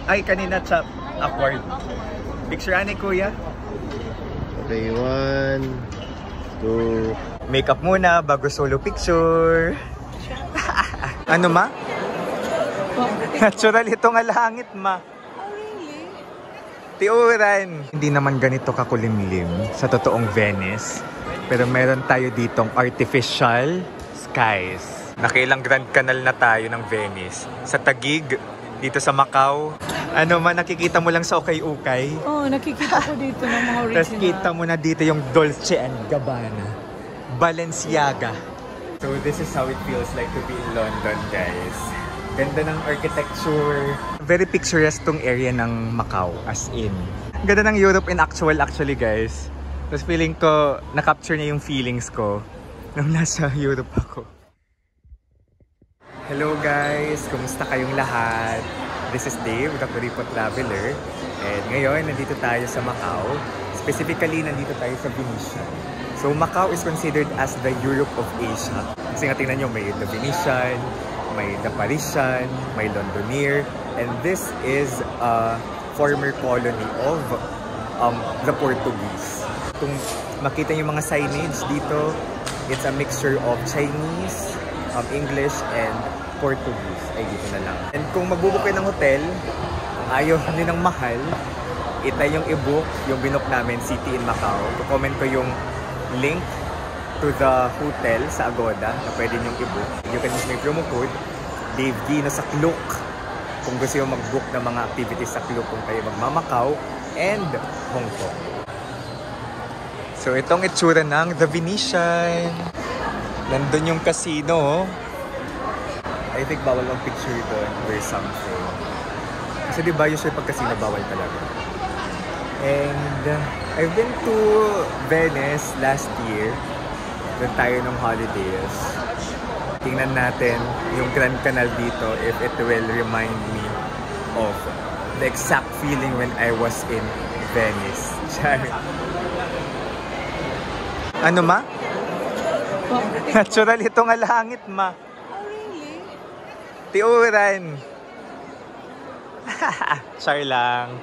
Ay, kanina chap. Awkward. Picture ani, kuya. Okay, 1, 2. Makeup muna bago solo picture. Ano ma? Natural ito nga langit ma. Tiuran. Hindi naman ganito kakulimlim sa totoong Venice. Pero meron tayo ditong artificial skies. Nakailang Grand Canal na tayo ng Venice. Sa Taguig, dito sa Macau. Ano man, nakikita mo lang sa ukay-ukay. Oo, nakikita ko dito ng mga original. Tapos kita mo na dito yung Dolce & Gabbana. Balenciaga. So this is how it feels like to be in London, guys. Ganda ng architecture. Very picturesque tong area ng Macau, as in. Ganda ng Europe in actually, guys. Tapos feeling ko, na-capture niya yung feelings ko nung nasa Europe ako. Hello guys! Kumusta kayong lahat? This is Dave, the Kuripo Traveler. And ngayon, nandito tayo sa Macau. Specifically, nandito tayo sa Venetian. So Macau is considered as the Europe of Asia. Kasi nga tingnan nyo, may the Venetian, may the Parisian, may Londonier, and this is a former colony of the Portuguese. Kung makita yung mga signage dito, it's a mixture of Chinese, English, and Portuguese. Ay, dito na lang. And kung magbubook kayo ng hotel, kung ayaw nyo ng mahal, itay yung i-book, yung binook namin, City in Macau. Comment ko yung link to the hotel sa Agoda na pwede nyo i-book. You can use my promo code Dave Gino sa Klook kung gusto nyo mag-book ng mga activities sa Klook kung kayo magmamakaw and Hong Kong. So itong itsura ng The Venetian. Nandun yung casino. I think bawal ang picture doon or something. Kasi diba usually pag casino bawal talaga. And I've been to Venice last year. Doon tayo ng holidays. Tingnan natin yung Grand Canal dito if it will remind me of the exact feeling when I was in Venice. Ano ma? Natural ito nga langit ma. Oh, really? Tiuran. Char lang.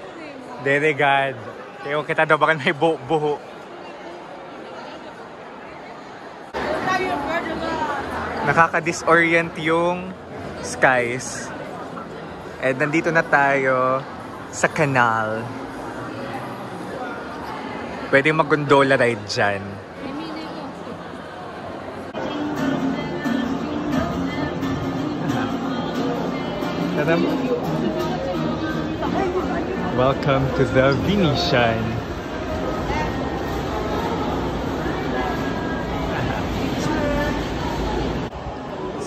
Derigad. Kaya kita daw bakit may buho. Nakaka-disorient yung skies. And nandito na tayo sa canal. Pwede mag-gondola ride dyan. Welcome to the Venetian.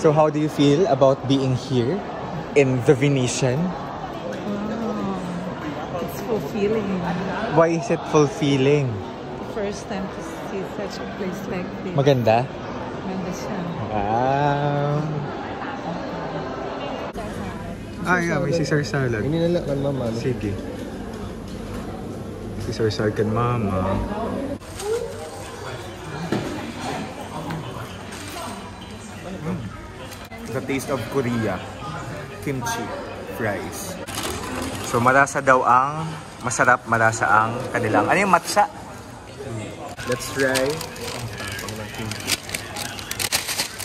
So how do you feel about being here in the Venetian? It's fulfilling. Why is it fulfilling? The first time to see such a place like this. Maganda? Maganda siya. Wow! Yeah, may Caesar salad. Hindi nila kan mama. Sige. Caesar salad kan mama. The taste of Korea. Kimchi fries. So malasa daw ang masarap, malasa ang kanilang. Ano yung matcha? Let's try.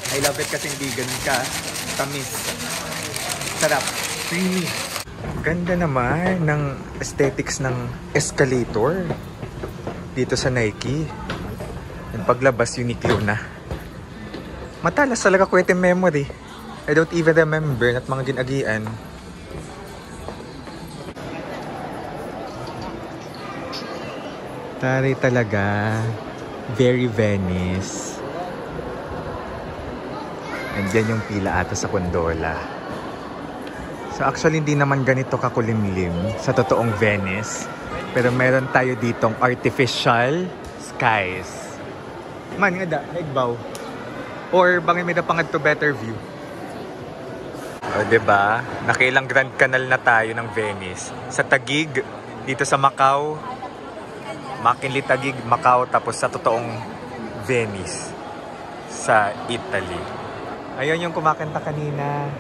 I love it kasi vegan ka. Tamis. Sarap. Creamy. Ganda naman ng aesthetics ng escalator dito sa Nike. Yung paglabas, Uniqlo na. Matalas talaga ko ito memory. I don't even remember at mga ginagian. Tari talaga. Very Venice. And yan yung pila ata sa gondola. So actually hindi naman ganito kakulimlim sa totoong Venice. Pero meron tayo ditong artificial skies. Man nga da, naigbaw. Or bangin may na pangad to better view. O diba? Nakailang Grand Canal na tayo ng Venice. Sa Taguig, dito sa Macau. McKinley, Taguig, Macau. Tapos sa totoong Venice. Sa Italy. Ayun yung kumakanta kanina.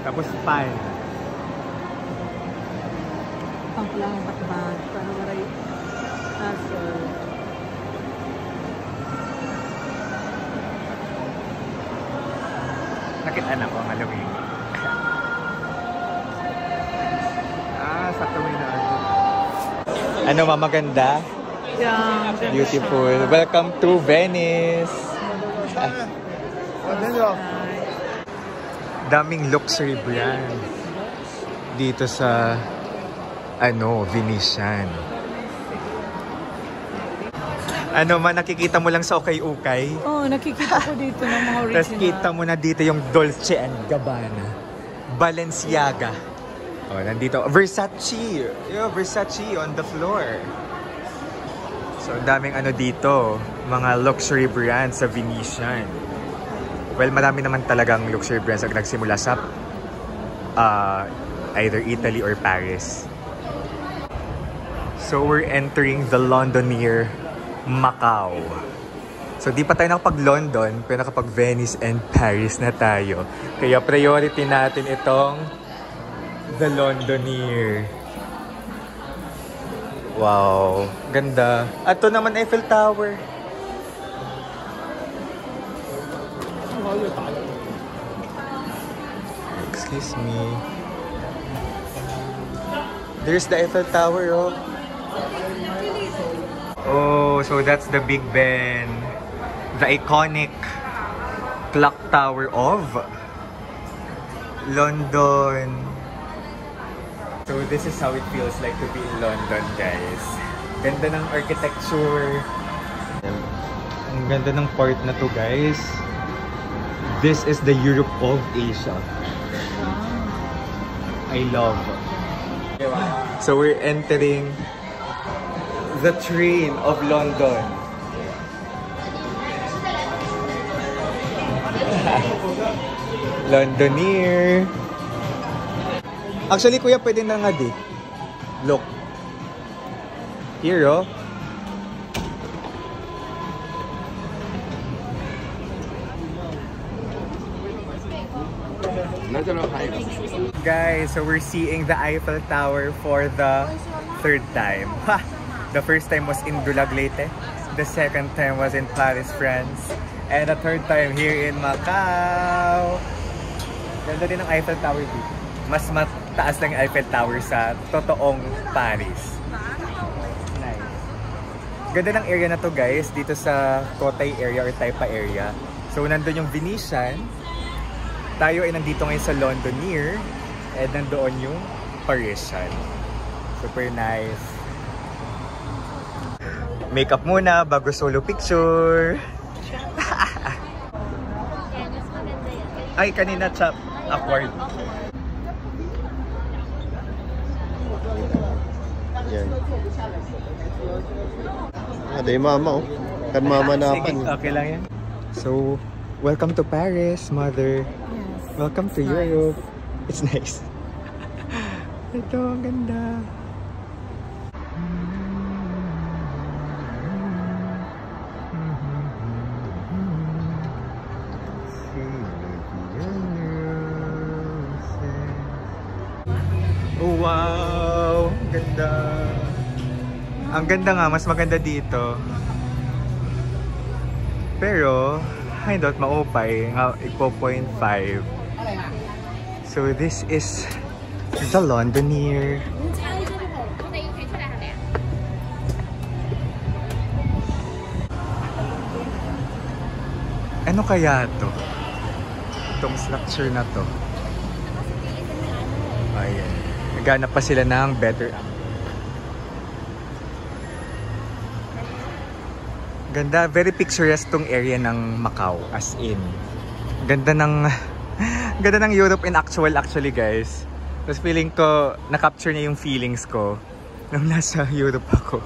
Tapos pan. Pangkulang bakbak. Para maray aso. Nakita na ko ang Halloween. Sakto na ano. Ano ma, maganda? Yeah. Beautiful. Welcome to Venice. Daming luxury brand dito sa Venetian. Ano man, nakikita mo lang sa ukay-ukay. Oh, nakikita ko dito ng mga original. Tapos kita mo na dito yung Dolce and Gabbana, Balenciaga. Oh, nandito Versace. Yeah, Versace on the floor. So, daming dito, mga luxury brands sa Venetian. Well, marami naman talagang luxury brands ang nagsimula sa either Italy or Paris. So, we're entering the Londonier Macau. So, di pa tayo nakapag-London, pero nakapag-Venice and Paris na tayo. Kaya priority natin itong The Londonier. Wow, ganda. At ito naman Eiffel Tower. Excuse me. There's the Eiffel Tower, oh. Oh, so that's the Big Ben. The iconic clock tower of London. So this is how it feels like to be in London, guys. Ganda ng architecture. Ang ganda ng part na to, guys. This is the Europe of Asia. I love. So we're entering the train of London. Londonier. Actually, kuya, pwede na nga di. Look. Here, oh. Guys, so we're seeing the Eiffel Tower for the third time. Ha! The first time was in Dulaglete. The second time was in Paris, France. And the third time here in Macau. Ganda din ang Eiffel Tower dito. Mas mataas lang yung Eiffel Tower sa totoong Paris. Nice. Ganda ng area na to, guys, dito sa Cotai area or Taipa area. So nandun yung Venetian. Tayo ay nandito ngayon sa Londonier. And nandoon yung Parisian. Super nice. Makeup muna bago solo picture. Ay, kanina chop. Awkward. Yan. Ada yung mama, oh. Kan mama na Sige, okay lang yan. So, welcome to Paris, mother. Yes. Welcome to Europe. It's nice. Ito, ang ganda. Oh, wow! Ganda! Ang ganda nga, mas maganda dito. Pero, hindi maupay. Ipo 0.5. So, this is the Londonier. Ano kaya to? Itong structure na to. Ayan. Naghanap pa sila ng better angle. Ganda, very picturesque tong area ng Macau, as in. Ganda ng ganda ng Europe in actually, guys. Tapos feeling ko na-capture niya yung feelings ko nung nasa Europe ako.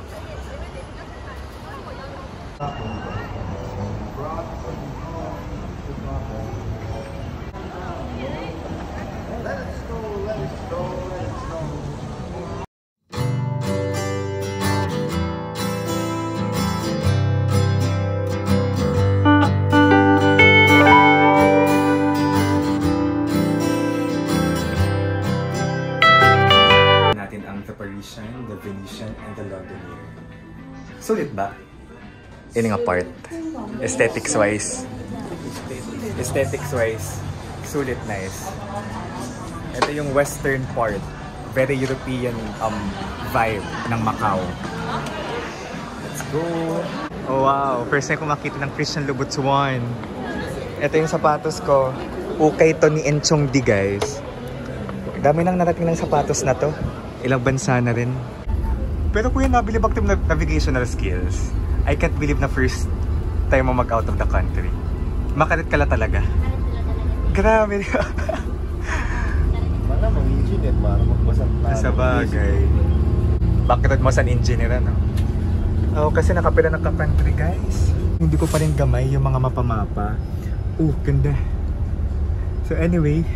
Sulit ba? Ini nga part. Aesthetics-wise. Aesthetics-wise. Sulit, nice. Ito yung western part. Very European vibe ng Macau. Let's go! Oh wow! First time ko makita ng Christian Louboutin. Ito yung sapatos ko. Ukay to ni Enchong Di, guys. Dami nang narating ng sapatos na to. Ilang bansa na rin. Pero kuya, nabili back to navigational skills. I can't believe na first time mo mag-out of the country. Makalit ka la talaga. Grabe. Wala mong engineer para magbasang tayo. Sa bagay. Bakit mo sa engineer, ano? Oo, kasi nakapila ng ka-country, guys. Hindi ko pa rin gamay yung mga mapa-mapa. Ganda. So anyway,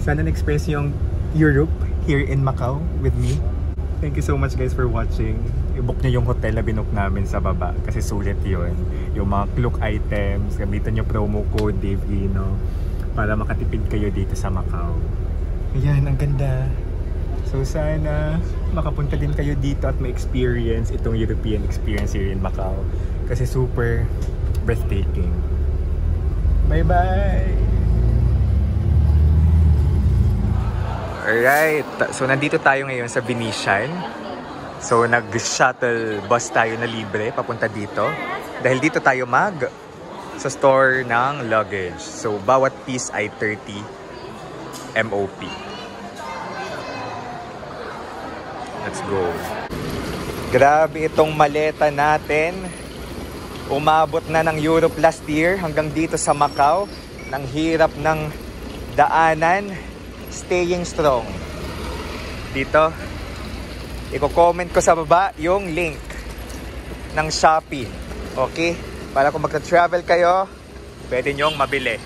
sana na-express yung Europe here in Macau with me. Thank you so much, guys, for watching. I-book nyo yung hotel na binook namin sa baba kasi sulit yun. Yung mga Klook items, gamitan nyo promo code DaveGino para makatipid kayo dito sa Macau. Ayan, ang ganda. So sana makapunta din kayo dito at ma-experience itong European experience here in Macau kasi super breathtaking. Bye-bye! Alright, so nandito tayo ngayon sa Venetian. So nag-shuttle bus tayo na libre papunta dito. Dahil dito tayo sa store ng luggage. So bawat piece ay 30 MOP. Let's go. Grabe itong maleta natin. Umabot na ng Europe last year hanggang dito sa Macau. Nang hirap ng daanan. Staying strong. Dito, i-comment ko sa baba yung link ng Shopee. Okay? Para kung magta-travel kayo, pwede nyong mabili.